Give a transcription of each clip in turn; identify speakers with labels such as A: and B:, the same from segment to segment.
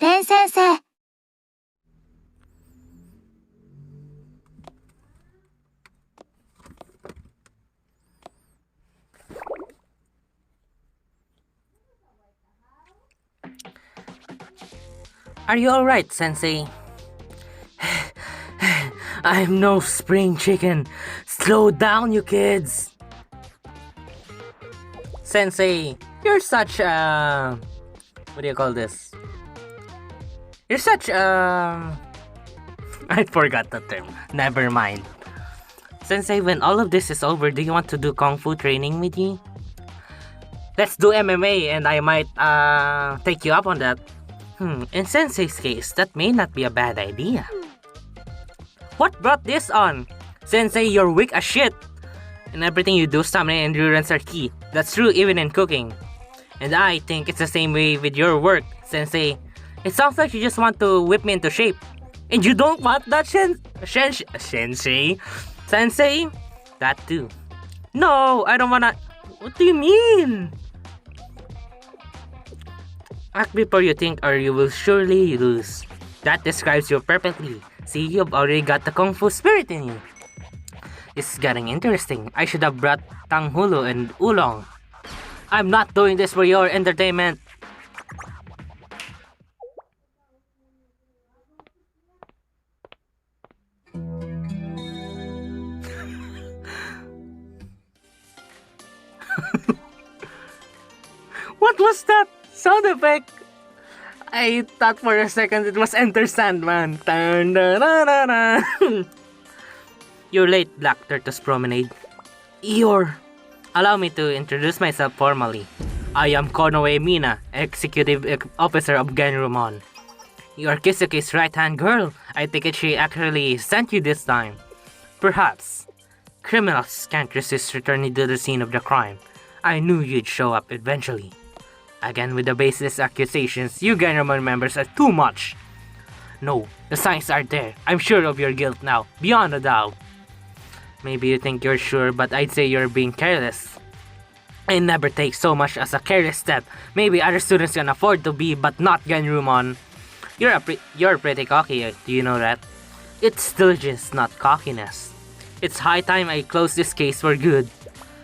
A: 天先生。
B: Are you alright, Sensei? I'm no spring chicken. Slow down, you kids. Sensei, you're such a... What do you call this? You're such a... I forgot the term. Never mind. Sensei, when all of this is over, do you want to do Kung Fu training with me? Let's do MMA and I might take you up on that. In Sensei's case, that may not be a bad idea. What brought this on? Sensei, you're weak as shit. In everything you do, stamina and endurance are key. That's true even in cooking. And I think it's the same way with your work, Sensei. It sounds like you just want to whip me into shape. And you don't want that, Sensei? Sensei? That too. No, I don't wanna... What do you mean? Act before you think or you will surely lose. That describes you perfectly. See, you've already got the Kung Fu spirit in you. It's getting interesting. I should have brought Tang Hulu and Oolong. I'm not doing this for your entertainment. What was that sound effect? I thought for a second it was Enter Sandman. You're late, Black Tortoise Promenade. Allow me to introduce myself formally. I am Konoe Mina, Executive Officer of Genrumon. You're Kisuke's right-hand girl. I think she actually sent you this time. Perhaps. Criminals can't resist returning to the scene of the crime. I knew you'd show up eventually. Again with the baseless accusations, you Genrumon members are too much. No, the signs are there. I'm sure of your guilt now, beyond a doubt. Maybe you think you're sure, but I'd say you're being careless. I never take so much as a careless step. Maybe other students can afford to be, but not Genrumon. You're pretty cocky, do you know that? It's diligence, not cockiness. It's high time I close this case for good.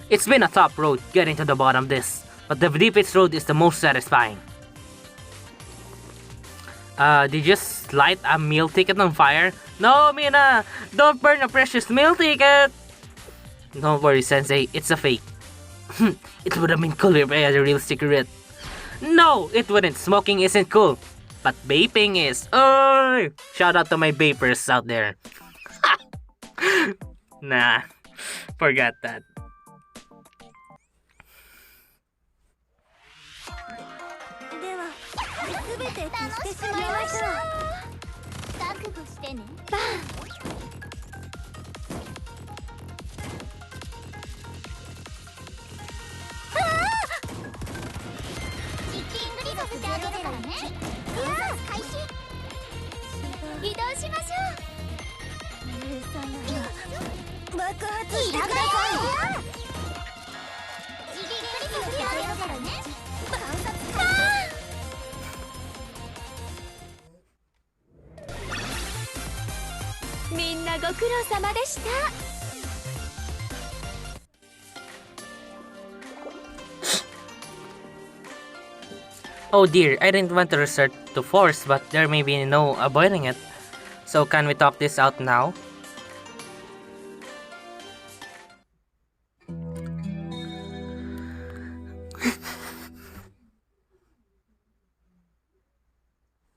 B: It's been a tough road getting to the bottom of this, but the deepest road is the most satisfying. Did you just light a meal ticket on fire? No, Mina! Don't burn a precious meal ticket! Don't worry, Sensei, it's a fake. It would have been cooler if I had a real cigarette. No, it wouldn't. Smoking isn't cool. But vaping is. Oh! Shout out to my vapers out there. Nah, forgot that. Oh dear, I didn't want to resort to force, but there may be no avoiding it. So can we talk this out now?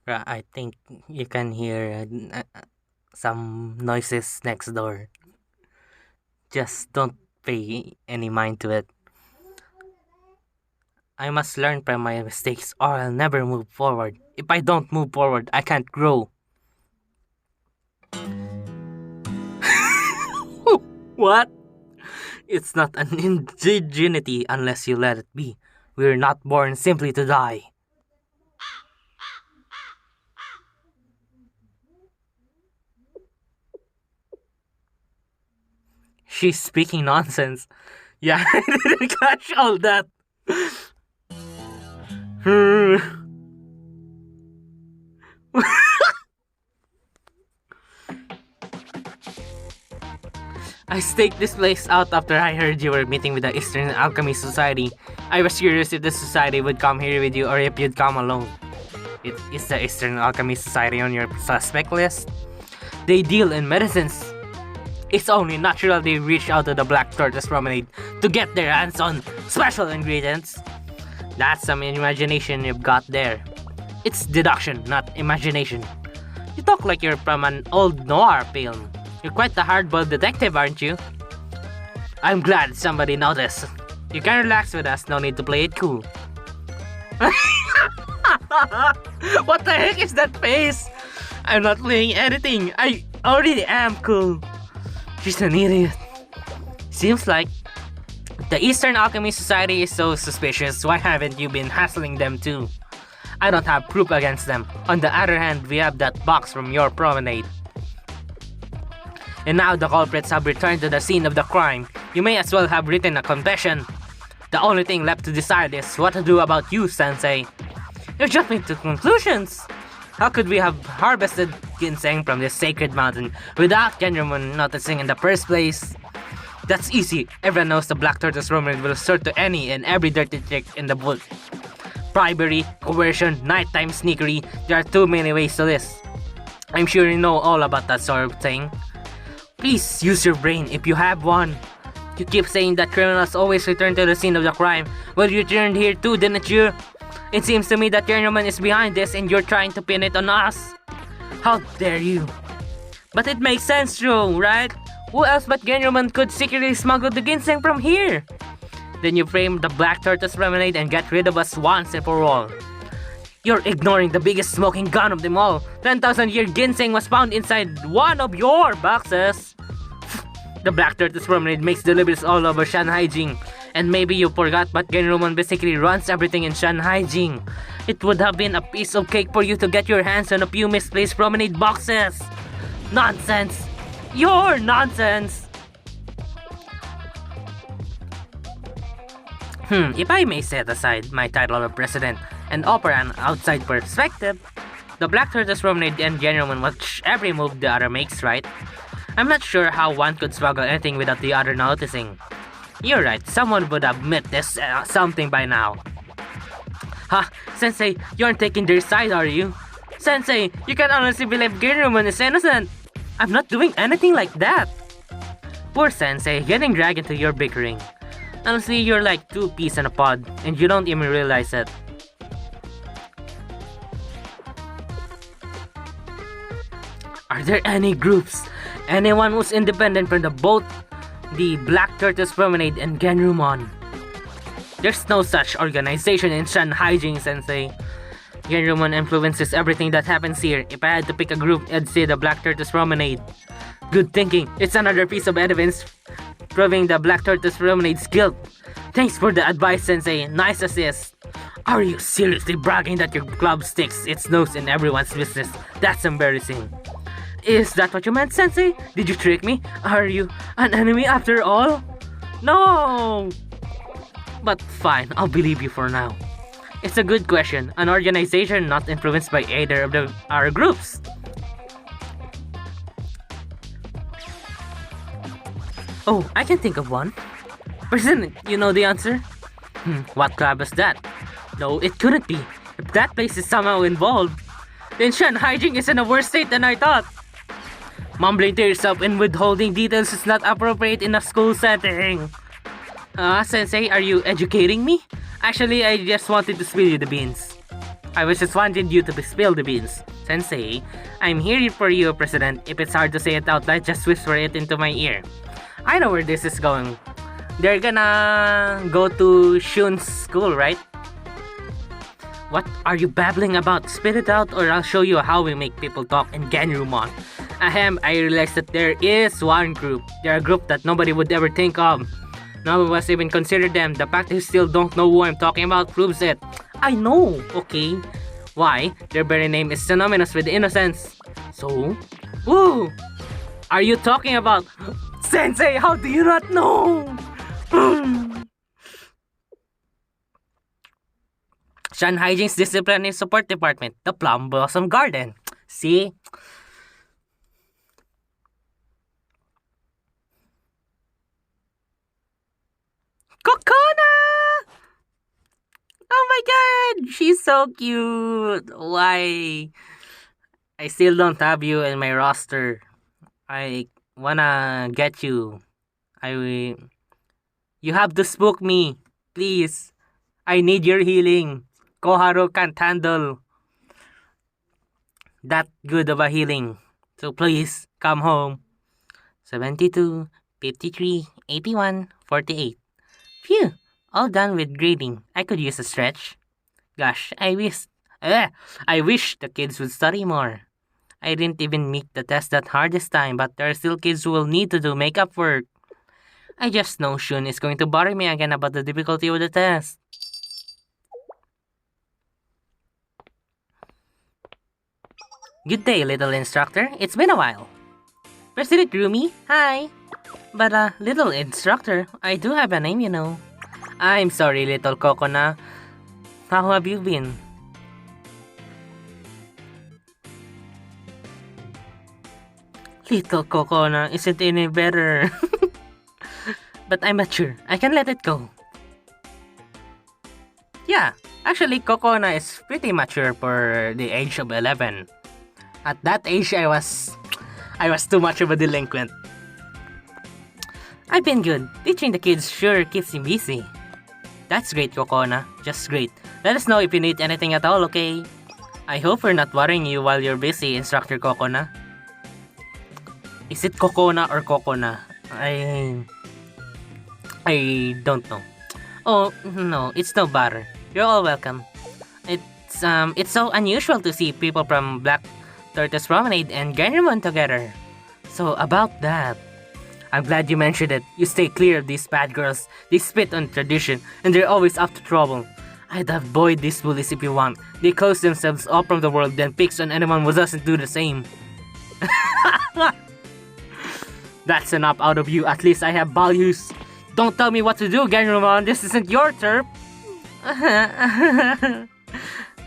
B: I think you can hear some noises next door. Just don't pay any mind to it. I must learn from my mistakes or I'll never move forward. If I don't move forward, I can't grow. What? It's not an indigeneity unless you let it be. We're not born simply to die. She's speaking nonsense. Yeah, I didn't catch all that. I staked this place out after I heard you were meeting with the Eastern Alchemy Society. I was curious if the society would come here with you or if you'd come alone. Is the Eastern Alchemy Society on your suspect list? They deal in medicines. It's only natural they reach out to the Black Tortoise Promenade to get their hands on special ingredients. That's some imagination you've got there. It's deduction, not imagination. You talk like you're from an old noir film. You're quite the hard-boiled detective, aren't you? I'm glad somebody noticed. You can relax with us, no need to play it cool. What the heck is that face? I'm not playing anything. I already am cool. She's an idiot. Seems like the Eastern Alchemy Society is so suspicious. Why haven't you been hassling them too? I don't have proof against them. On the other hand, we have that box from your promenade. And now the culprits have returned to the scene of the crime. You may as well have written a confession. The only thing left to decide is what to do about you, Sensei. You're jumping to conclusions. How could we have harvested ginseng from this sacred mountain without Genrumon noticing in the first place? That's easy. Everyone knows the Black Tortoise Promenade will resort to any and every dirty trick in the book. Bribery, coercion, nighttime sneakery. There are too many ways to this. I'm sure you know all about that sort of thing. Please use your brain if you have one. You keep saying that criminals always return to the scene of the crime. Well, you returned here too, didn't you? It seems to me that Genrumon is behind this and you're trying to pin it on us. How dare you? But it makes sense, Joe, right? Who else but Genrumon could secretly smuggle the ginseng from here? Then you frame the Black Tortoise Promenade and get rid of us once and for all. You're ignoring the biggest smoking gun of them all. 10,000-year ginseng was found inside one of your boxes. The Black Tortoise Promenade makes deliveries all over Shanhaijing. And maybe you forgot, but Genrumon basically runs everything in Shanhaijing. It would have been a piece of cake for you to get your hands on a few misplaced promenade boxes. Nonsense! You're nonsense! If I may set aside my title of president and offer an outside perspective, the Black Tortoise Promenade and Genrumon watch every move the other makes, right? I'm not sure how one could smuggle anything without the other noticing. You're right, someone would have met this something by now. Ha! Sensei, you aren't taking their side, are you? Sensei, you can honestly believe Genrumon is innocent. I'm not doing anything like that. Poor Sensei, getting dragged into your bickering. Honestly, you're like two peas in a pod, and you don't even realize it. Are there any groups? Anyone who's independent from both the Black Tortoise Promenade and Genrumon? There's no such organization in Shanhaijing, Sensei. Genrumon influences everything that happens here. If I had to pick a group, I'd say the Black Tortoise Promenade. Good thinking. It's another piece of evidence proving the Black Tortoise Promenade's guilt. Thanks for the advice, Sensei. Nice assist. Are you seriously bragging that your club sticks its nose in everyone's business? That's embarrassing. Is that what you meant, Sensei? Did you trick me? Are you an enemy after all? No! But fine, I'll believe you for now. It's a good question. An organization not influenced by either of our groups. Oh, I can think of one. President, you know the answer? What club is that? No, it couldn't be. If that place is somehow involved, then Shanhaijing is in a worse state than I thought. Mumbling to yourself and withholding details is not appropriate in a school setting. Sensei, are you educating me? Actually, I just wanted to spill you the beans. I was just wanted you to spill the beans. Sensei, I'm here for you, President. If it's hard to say it out loud, just whisper it into my ear. I know where this is going. They're gonna go to Shun's school, right? What are you babbling about? Spit it out or I'll show you how we make people talk in Genrumon. I realized that there is one group. They're a group that nobody would ever think of. None of us even consider them. The fact that you still don't know who I'm talking about proves it. I know, okay? Why? Their very name is synonymous with innocence. So? Who? Are you talking about? Sensei, how do you not know? Shanhaijing's Discipline and Support Department, the Plum Blossom Garden. See? Kokona! Oh my god! She's so cute! Why? I still don't have you in my roster. I wanna get you. I. You have to spook me. Please. I need your healing. Koharu can't handle that good of a healing. So please, come home. 72, 53, 81, 48. Phew, all done with grading. I could use a stretch. Gosh, I wish the kids would study more. I didn't even meet the test that hard this time, but there are still kids who will need to do makeup work. I just know Shun is going to bother me again about the difficulty of the test. Good day, little instructor. It's been a while. President Rumi, hi. But, little instructor, I do have a name, you know. I'm sorry, little Kokona. How have you been? Little Kokona isn't any better. But I'm mature. I can let it go. Yeah, actually, Kokona is pretty mature for the age of 11. At that age, I was too much of a delinquent. I've been good. Teaching the kids sure keeps me busy. That's great, Kokona. Just great. Let us know if you need anything at all, okay? I hope we're not worrying you while you're busy, Instructor Kokona. Is it Kokona or Kokona? I don't know. Oh, no, it's no bother. You're all welcome. It's so unusual to see people from Black Tortoise Promenade and Ganramon together. So about that, I'm glad you mentioned it. You stay clear of these bad girls. They spit on tradition, and they're always up to trouble. I'd avoid these bullies if you want. They close themselves off from the world, then picks on anyone who doesn't do the same. That's enough out of you. At least I have values. Don't tell me what to do, Ganramon. This isn't your turf.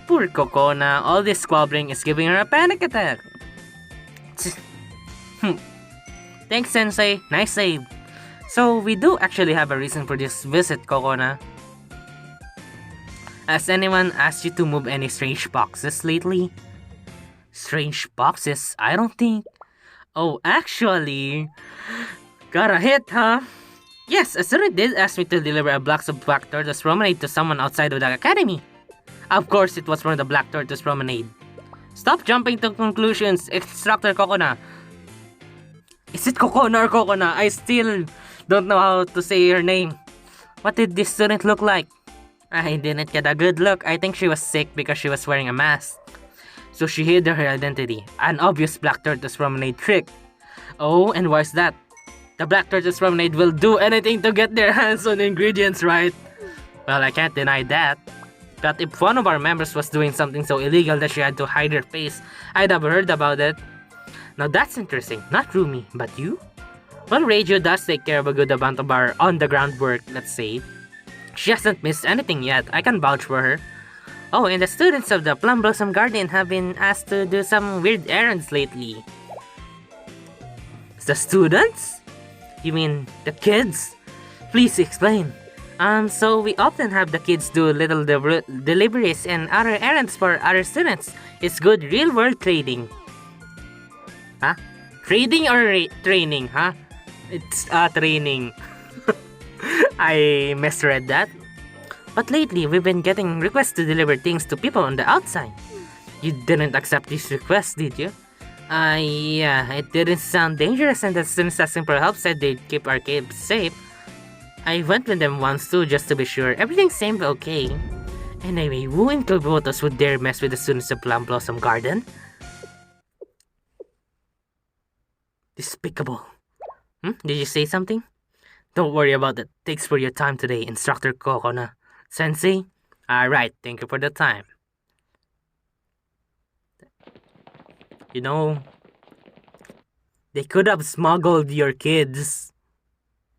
B: Poor Kokona. All this squabbling is giving her a panic attack. Thanks, Sensei. Nice save. So, we do actually have a reason for this visit, Kokona. Has anyone asked you to move any strange boxes lately? Strange boxes? I don't think. Oh, actually... Got a hit, huh? Yes, a student did ask me to deliver a box of Black Tortoise Promenade to someone outside of the academy. Of course, it was from the Black Tortoise Promenade. Stop jumping to conclusions, Instructor Kokona. Is it Kokona or Kokona? I still don't know how to say her name. What did this student look like? I didn't get a good look. I think she was sick because she was wearing a mask. So she hid her identity. An obvious Black Tortoise Promenade trick. Oh, and why's that? The Black Tortoise Promenade will do anything to get their hands on ingredients, right? Well, I can't deny that. But if one of our members was doing something so illegal that she had to hide her face, I'd have heard about it. Now that's interesting. Not Rumi, but you? Well, Radio does take care of a good amount of our on-the-ground work, let's say. She hasn't missed anything yet. I can vouch for her. Oh, and the students of the Plum Blossom Garden have been asked to do some weird errands lately. The students? You mean the kids? Please explain. So we often have the kids do little deliveries and other errands for other students. It's good real-world trading. Huh? Trading or training, huh? It's training. I misread that. But lately, we've been getting requests to deliver things to people on the outside. You didn't accept these requests, did you? Yeah, it didn't sound dangerous, and the students asking for help said they'd keep our kids safe. I went with them once too, just to be sure. Everything seemed okay. Anyway, who in Kilbotos would dare mess with the students of Plum Blossom Garden? Despicable. Did you say something? Don't worry about it. Thanks for your time today, Instructor Kokona. Sensei? Alright, thank you for the time. You know, they could have smuggled your kids.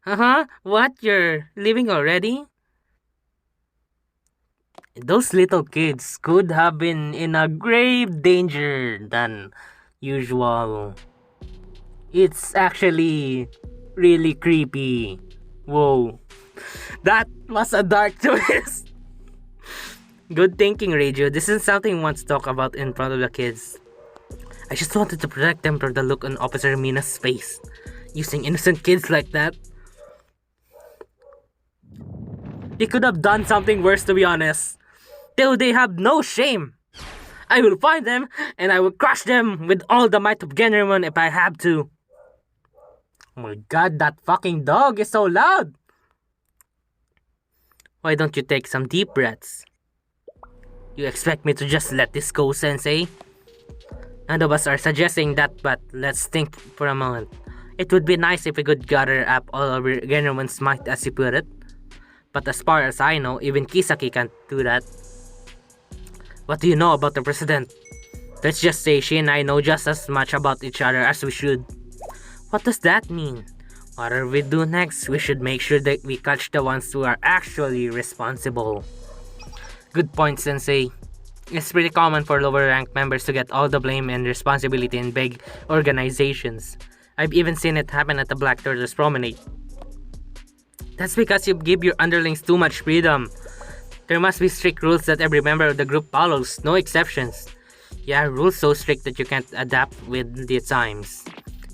B: What? You're leaving already? Those little kids could have been in a grave danger than usual. It's actually really creepy. Whoa. That was a dark twist. Good thinking, Radio. This isn't something we want to talk about in front of the kids. I just wanted to protect them from the look on Officer Mina's face. Using innocent kids like that. They could have done something worse, to be honest. They have no shame. I will find them, and I will crush them with all the might of Genrymon if I have to. Oh my god, that fucking dog is so loud! Why don't you take some deep breaths? You expect me to just let this go, Sensei? None of us are suggesting that, but let's think for a moment. It would be nice if we could gather up all of Genrymon's might, as you put it. But as far as I know, even Kisaki can't do that. What do you know about the president? Let's just say she and I know just as much about each other as we should. What does that mean? Whatever we do next, we should make sure that we catch the ones who are actually responsible. Good point, Sensei. It's pretty common for lower ranked members to get all the blame and responsibility in big organizations. I've even seen it happen at the Black Tortoise Promenade. That's because you give your underlings too much freedom. There must be strict rules that every member of the group follows, no exceptions. Yeah, rules so strict that you can't adapt with the times.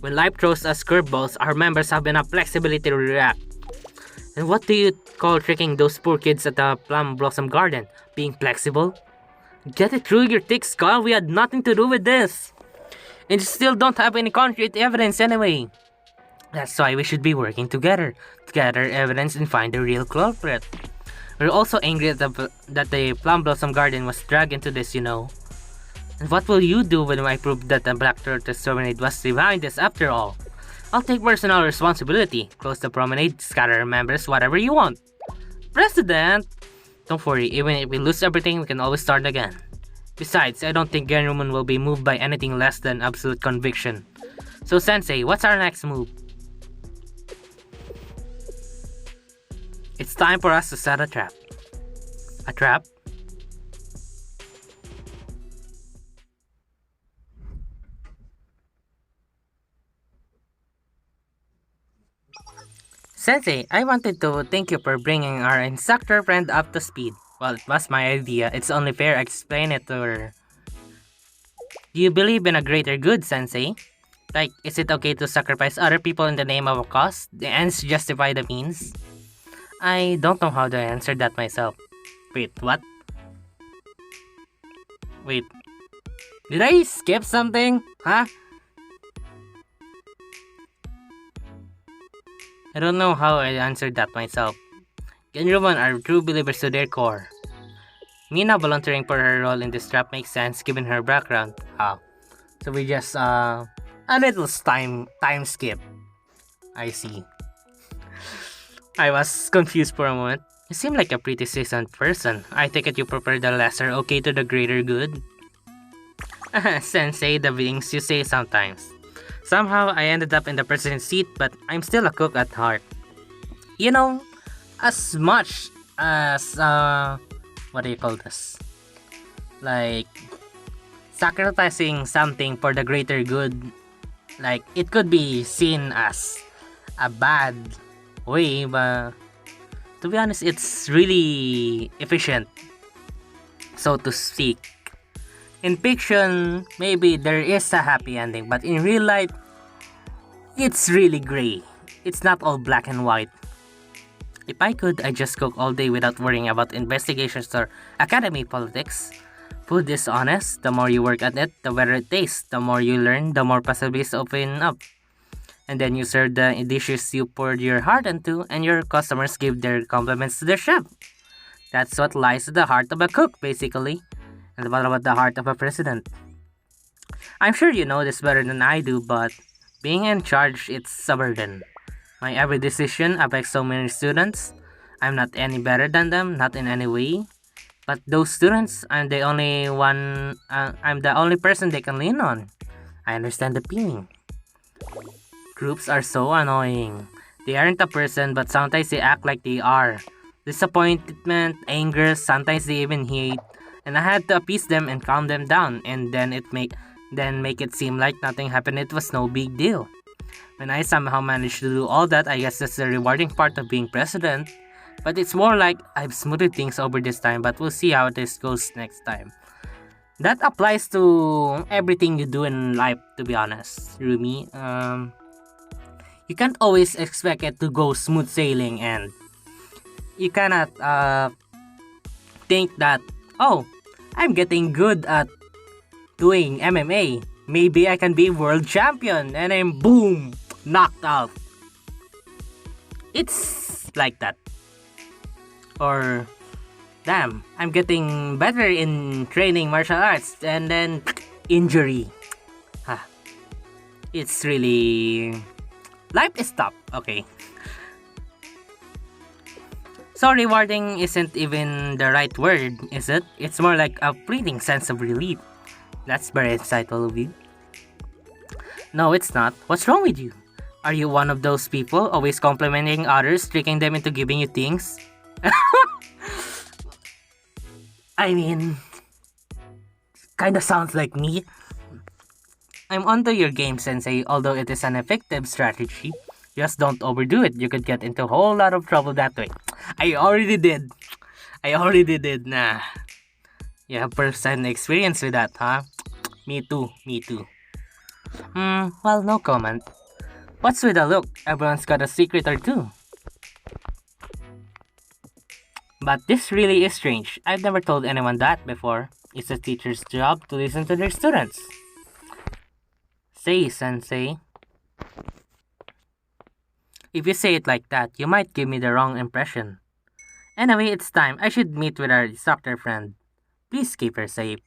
B: When life throws us curveballs, our members have enough flexibility to react. And what do you call tricking those poor kids at the Plum Blossom Garden? Being flexible? Get it through your thick skull, we had nothing to do with this. And you still don't have any concrete evidence anyway. That's why we should be working together to gather evidence and find the real culprit. We're also angry at that the Plum Blossom Garden was dragged into this, you know. And what will you do when I prove that the Black Tortoise Promenade was behind this after all? I'll take personal responsibility. Close the promenade, scatter members, whatever you want. President! Don't worry, even if we lose everything, we can always start again. Besides, I don't think Genrymon will be moved by anything less than absolute conviction. So Sensei, what's our next move? It's time for us to set a trap. A trap? Sensei, I wanted to thank you for bringing our instructor friend up to speed. Well, it was my idea. It's only fair I explain it to her. Do you believe in a greater good, Sensei? Like, is it okay to sacrifice other people in the name of a cause? The ends justify the means? I don't know how to answer that myself. Wait, what? Wait. Did I skip something? Huh? I don't know how I answered that myself. Genrymon are true believers to their core. Mina volunteering for her role in this trap makes sense given her background. So we just a little time skip. I see. I was confused for a moment. You seem like a pretty seasoned person. I take it you prefer the lesser okay to the greater good. Sensei, the things you say sometimes. Somehow I ended up in the president's seat, but I'm still a cook at heart. You know, as much as what do you call this? Like sacrificing something for the greater good, like it could be seen as a bad way, but to be honest, it's really efficient, so to speak. In fiction, maybe there is a happy ending, but in real life, it's really gray. It's not all black and white. If I could, I'd just cook all day without worrying about investigations or academy politics. Food is honest. The more you work at it, the better it tastes. The more you learn, the more possibilities open up. And then you serve the dishes you poured your heart into, and your customers give their compliments to their chef. That's what lies at the heart of a cook, basically. And what about the heart of a president? I'm sure you know this better than I do, but being in charge, it's a burden. My every decision affects so many students. I'm not any better than them, not in any way. But those students, I'm the only person they can lean on. I understand the feeling. Groups are so annoying. They aren't a person, but sometimes they act like they are. Disappointment, anger, sometimes they even hate. And I had to appease them and calm them down, and then make it seem like nothing happened. It was no big deal. When I somehow managed to do all that, I guess that's the rewarding part of being president. But it's more like I've smoothed things over this time, but we'll see how this goes next time. That applies to everything you do in life, to be honest, Rumi. You can't always expect it to go smooth sailing, and you cannot think that, oh, I'm getting good at doing MMA. Maybe I can be world champion, and then boom, knocked out. It's like that. Or, damn, I'm getting better in training martial arts, and then injury. It's really... Life is tough, okay. So rewarding isn't even the right word, is it? It's more like a fleeting sense of relief. That's very insightful of you. No, it's not. What's wrong with you? Are you one of those people always complimenting others, tricking them into giving you things? I mean, kinda sounds like me. I'm onto your game, Sensei, although it is an effective strategy. Just don't overdo it. You could get into a whole lot of trouble that way. I already did. Nah. You have first-hand experience with that, huh? Me too. Well, no comment. What's with the look? Everyone's got a secret or two. But this really is strange. I've never told anyone that before. It's a teacher's job to listen to their students. Say, Sensei. If you say it like that, you might give me the wrong impression. Anyway, it's time. I should meet with our instructor friend. Please keep her safe.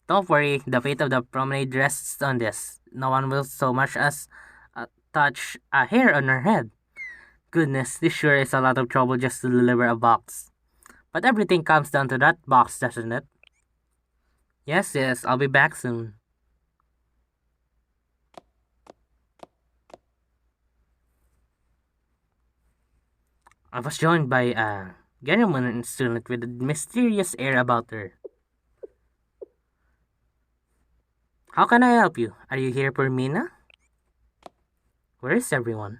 B: Don't worry, the fate of the promenade rests on this. No one will so much as touch a hair on her head. Goodness, this sure is a lot of trouble just to deliver a box. But everything comes down to that box, doesn't it? Yes, I'll be back soon. I was joined by a Ganyaman student with a mysterious air about her. How can I help you? Are you here for Mina? Where is everyone?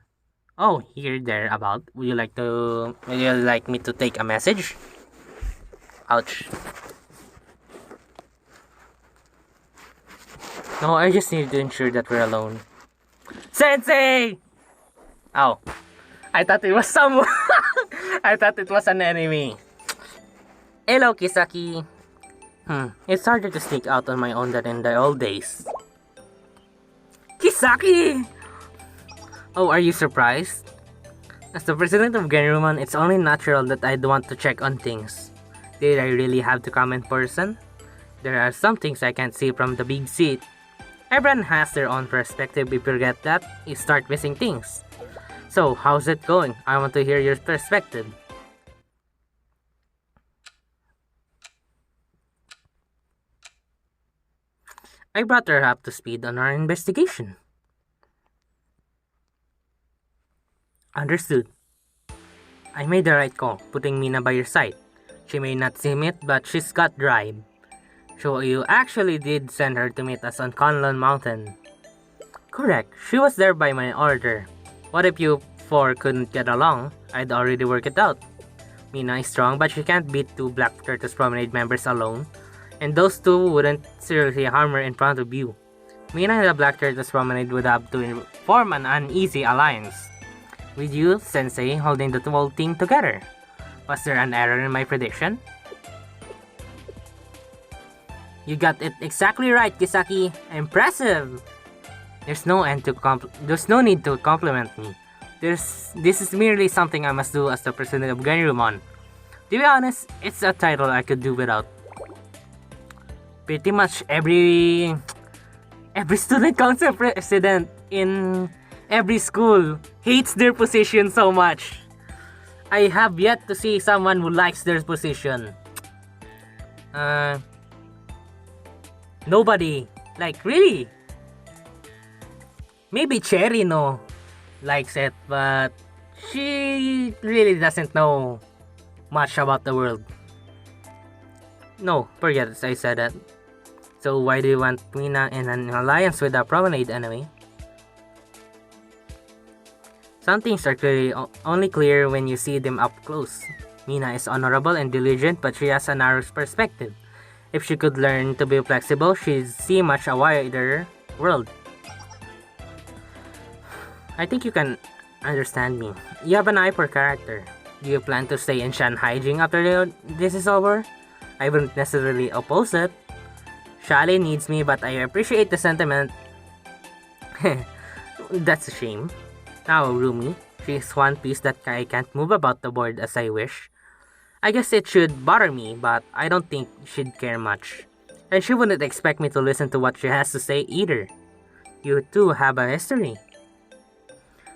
B: Oh, here, there, about. Would you like me to take a message? Ouch. No, I just need to ensure that we're alone. Sensei! Oh. I thought it was someone. I thought it was an enemy. Hello, Kisaki. It's harder to sneak out on my own than in the old days. Kisaki! Oh, are you surprised? As the president of Genruman, it's only natural that I'd want to check on things. Did I really have to come in person? There are some things I can't see from the big seat. Everyone has their own perspective. If you forget that, you start missing things. So, how's it going? I want to hear your perspective. I brought her up to speed on our investigation. Understood. I made the right call, putting Mina by your side. She may not seem it, but she's got drive. So you actually did send her to meet us on Conlon Mountain. Correct, she was there by my order. What if you four couldn't get along? I'd already worked it out. Mina is strong, but she can't beat two Black Tortoise Promenade members alone. And those two wouldn't seriously harm her in front of you. Mina and the Black Tortoise Promenade would have to form an uneasy alliance. With you, Sensei, holding the whole thing together. Was there an error in my prediction? You got it exactly right, Kisaki. Impressive! There's no need to compliment me. This is merely something I must do as the president of Genrumon. To be honest, it's a title I could do without. Pretty much every student council president in every school hates their position so much. I have yet to see someone who likes their position. Nobody. Like, really? Maybe Cherry likes it, but she really doesn't know much about the world. No, forget it, I said that. So why do you want Mina in an alliance with the Promenade anyway? Some things are only clear when you see them up close. Mina is honorable and diligent, but she has a narrow perspective. If she could learn to be flexible, she'd see much a wider world. I think you can understand me. You have an eye for character. Do you plan to stay in Shanhaijing after this is over? I wouldn't necessarily oppose it. Shale needs me, but I appreciate the sentiment. That's a shame. Now, Rumi, she's one piece that I can't move about the board as I wish. I guess it should bother me, but I don't think she'd care much. And she wouldn't expect me to listen to what she has to say either. You two have a history.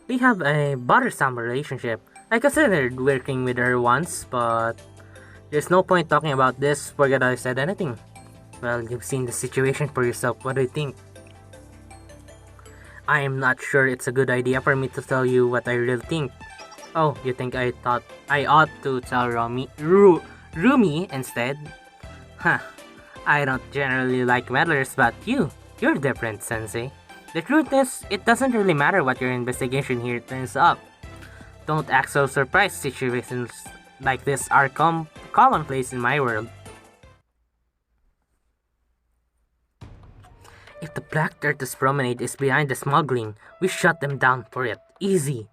B: We have a bothersome relationship. I considered working with her once, but there's no point talking about this. Forget I said anything. Well, you've seen the situation for yourself. What do you think? I am not sure it's a good idea for me to tell you what I really think. Oh, you think I thought I ought to tell Rumi instead? Huh. I don't generally like meddlers, but you're different, Sensei. The truth is, it doesn't really matter what your investigation here turns up. Don't act so surprised. Situations like this are commonplace in my world. If the Black Tortoise Promenade is behind the smuggling, we shut them down for it. Easy.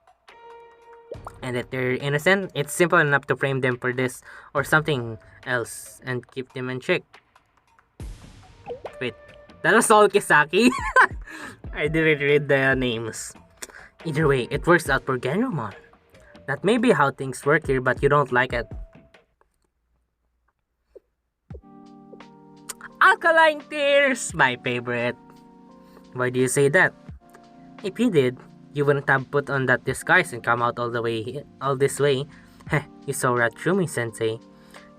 B: And if they're innocent, it's simple enough to frame them for this or something else and keep them in check. Wait, that was all Kisaki? I didn't read the names. Either way, it works out for Genromon. That may be how things work here, but you don't like it. Alkaline Tears! My favorite. Why do you say that? If you did, you wouldn't have put on that disguise and come out all this way. Heh, you saw Ratsumi Sensei.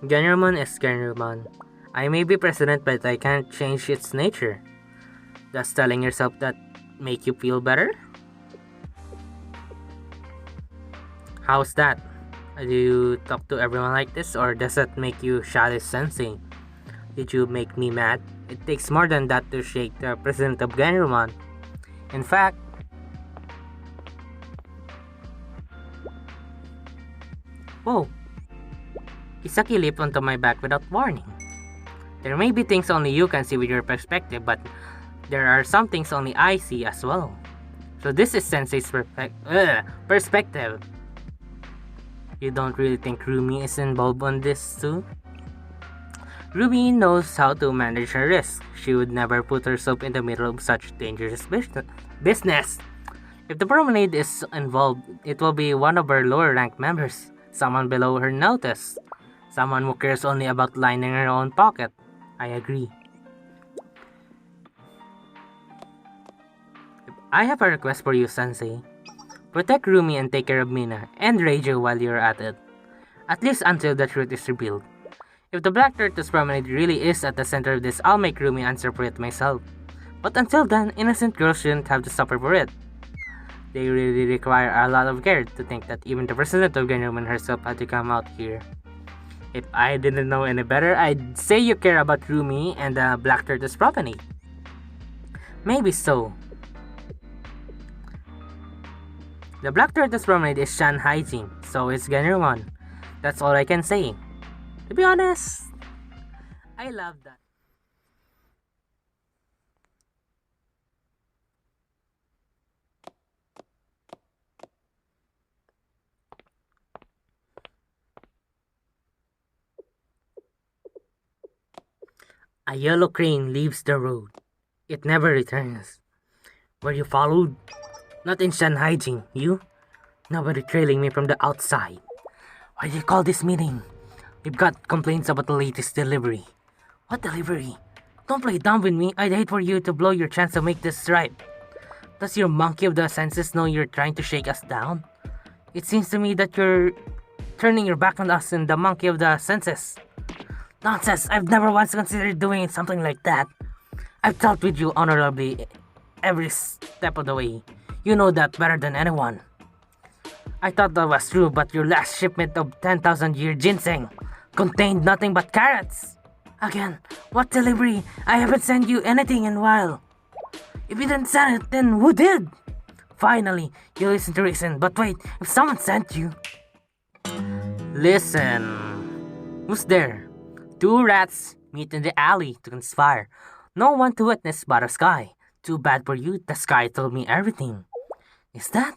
B: Genromon is Genromon. I may be president, but I can't change its nature. Does telling yourself that make you feel better? How's that? Do you talk to everyone like this, or does it make you Shade Sensei? Did you make me mad? It takes more than that to shake the president of Genromon. In fact, whoa! Kisaki leaped onto my back without warning. There may be things only you can see with your perspective, but there are some things only I see as well. So this is Sensei's perspective. You don't really think Rumi is involved on this too? Rumi knows how to manage her risk. She would never put herself in the middle of such dangerous business. If the promenade is involved, it will be one of her lower ranked members, someone below her notice, someone who cares only about lining her own pocket. I agree. I have a request for you, Sensei. Protect Rumi and take care of Mina and Reiju while you're at it. At least until the truth is revealed. If the Black Tortoise Promenade really is at the center of this, I'll make Rumi answer for it myself. But until then, innocent girls shouldn't have to suffer for it. They really require a lot of care to think that even the president of Genromon herself had to come out here. If I didn't know any better, I'd say you care about Rumi and the Black Tortoise Promenade. Maybe so. The Black Tortoise Promenade is Shanhaijing, so is Genromon. That's all I can say. To be honest, I love that. A yellow crane leaves the road. It never returns. Were you followed? Not in Shanhaijing, you? Nobody trailing me from the outside. Why do you call this meeting? We've got complaints about the latest delivery. What delivery? Don't play dumb with me. I'd hate for you to blow your chance to make this right. Does your monkey of the senses know you're trying to shake us down? It seems to me that you're turning your back on us and the monkey of the senses. Nonsense! I've never once considered doing something like that. I've dealt with you honorably every step of the way. You know that better than anyone. I thought that was true, but your last shipment of 10,000-year ginseng contained nothing but carrots. Again, what delivery? I haven't sent you anything in a while. If you didn't send it, then who did? Finally, you listen to reason. But wait, if someone sent you... Listen. Who's there? Two rats meet in the alley to conspire. No one to witness but a sky. Too bad for you, the sky told me everything. Is that?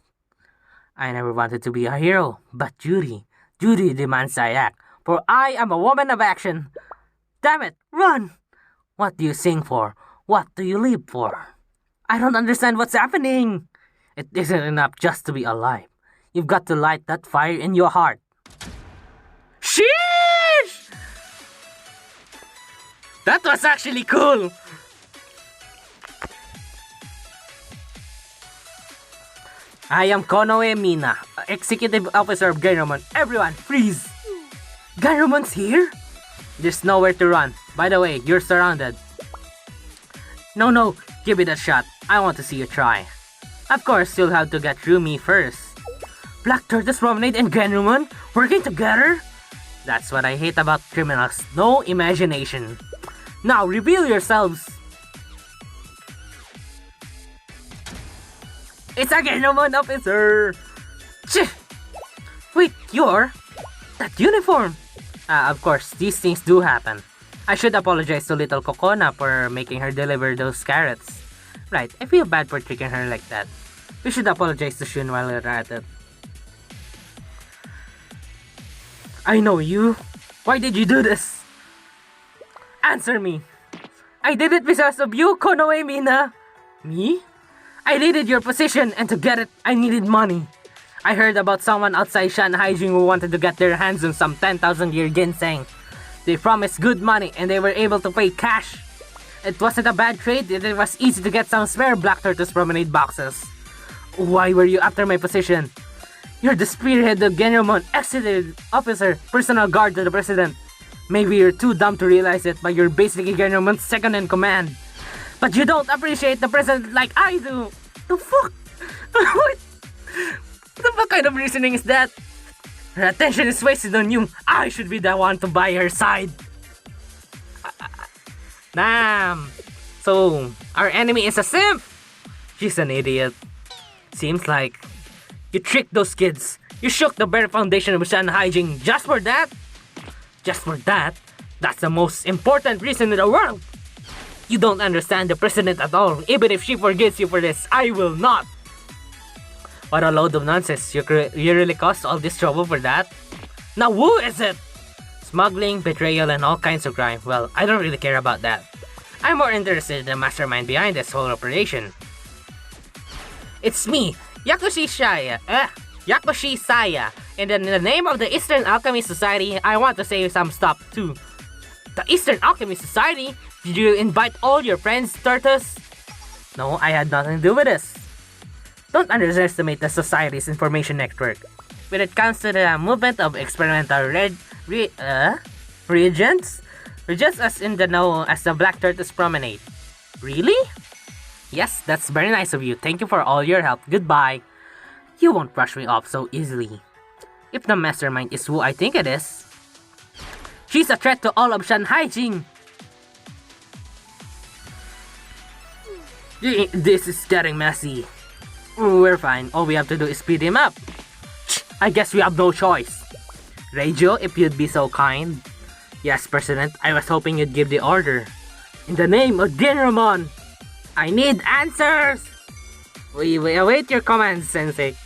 B: I never wanted to be a hero, but Judy demands I act, for I am a woman of action. Damn it, run! What do you sing for? What do you live for? I don't understand what's happening. It isn't enough just to be alive. You've got to light that fire in your heart. Sheesh! That was actually cool. I am Konoe Mina, Executive Officer of Genromon. Everyone, freeze! Genromon's here? There's nowhere to run. By the way, you're surrounded. No, give it a shot. I want to see you try. Of course, you'll have to get through me first. Black Tortoise, Promenade, and Genromon working together? That's what I hate about criminals. No imagination. Now, reveal yourselves. It's a Genromon officer! Chih! Wait, you're... that uniform! Of course, these things do happen. I should apologize to little Kokona for making her deliver those carrots. Right, I feel bad for tricking her like that. We should apologize to Shun while we're at it. I know you. Why did you do this? Answer me. I did it because of you, Konoe Mina. Me? I needed your position, and to get it, I needed money. I heard about someone outside Shanghai who wanted to get their hands on some 10,000-year ginseng. They promised good money, and they were able to pay cash. It wasn't a bad trade, it was easy to get some spare Black Tortoise Promenade boxes. Why were you after my position? You're the spearhead of Genromon, Executive Officer, personal guard to the President. Maybe you're too dumb to realize it, but you're basically Genromon's second in command. But you don't appreciate the President like I do! The fuck? What the fuck kind of reasoning is that? Her attention is wasted on you. I should be the one to buy her side. Damn. So, our enemy is a simp? She's an idiot. Seems like you tricked those kids. You shook the very foundation of Shanghai just for that? Just for that? That's the most important reason in the world. You don't understand the President at all. Even if she forgives you for this, I will not. What a load of nonsense. You really caused all this trouble for that? Now who is it? Smuggling, betrayal, and all kinds of crime. Well, I don't really care about that. I'm more interested in the mastermind behind this whole operation. It's me, Yakushi Saya. And in the name of the Eastern Alchemy Society, I want to say some stuff too. The Eastern Alchemy Society? Did you invite all your friends, Tortoise? No, I had nothing to do with this. Don't underestimate the Society's information network. When it comes to the movement of experimental reagents, we're just as in the know as the Black Tortoise Promenade. Really? Yes, that's very nice of you. Thank you for all your help. Goodbye. You won't brush me off so easily. If the mastermind is who I think it is, she's a threat to all of Shanghai. This is getting messy. We're fine. All we have to do is speed him up. I guess we have no choice. Radio, if you'd be so kind. Yes, President. I was hoping you'd give the order. In the name of Genromon, I need answers! We await your commands, Sensei.